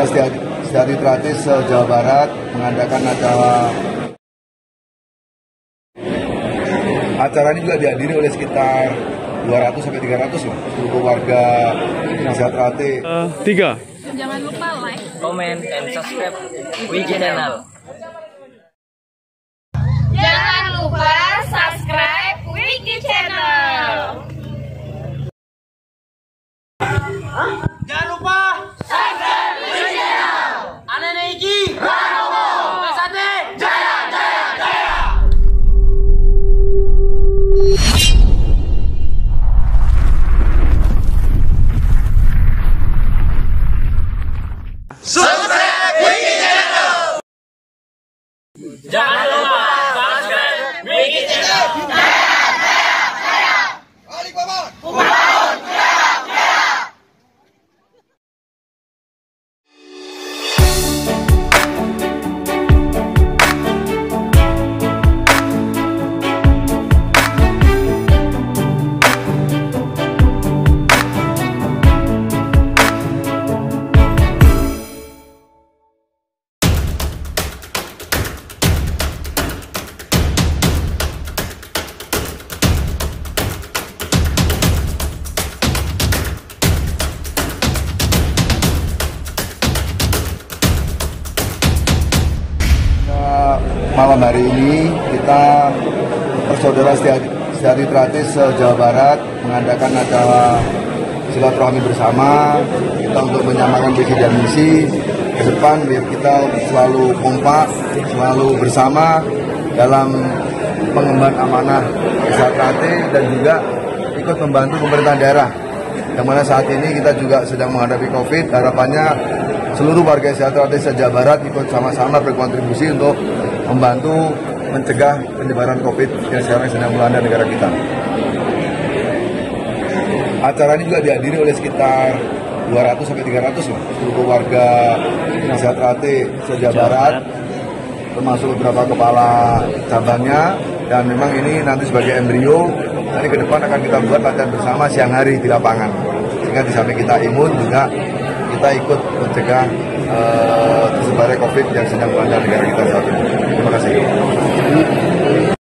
Saudara Sejahtera Jawa Barat mengadakan acara ini juga dihadiri oleh sekitar 200 sampai 300 lah seluruh warga Sejahtera. Jangan lupa like, comment, and subscribe Wiki Channel. Jangan lupa subscribe Wiki Channel. Jangan lupa subscribe Wiki Channel. Aneh Iki. Pesate. Jaya jaya jaya. Subscribe Wiki Channel. Jangan lupa subscribe Wiki Channel. Malam hari ini kita Saudara Sejahtera Jawa Barat mengadakan acara silaturahmi bersama kita untuk menyamakan visi dan misi ke depan biar kita selalu kompak, selalu bersama dalam pengemban amanah Sejahtera dan juga ikut membantu pemerintah daerah. Yang mana saat ini kita juga sedang menghadapi COVID, harapannya seluruh warga Sejahtera Jawa Barat ikut sama-sama berkontribusi untuk membantu mencegah penyebaran COVID yang sekarang sedang melanda negara kita. Acara ini juga dihadiri oleh sekitar 200 sampai 300 lah seluruh warga Sejahtera Jawa Barat, termasuk beberapa kepala cabangnya, dan memang ini nanti sebagai embrio, nanti ke depan akan kita buat latihan bersama siang hari di lapangan, sehingga di samping kita imun juga kita ikut mencegah tersebarnya COVID yang sedang melanda negara kita saat ini. Terima kasih.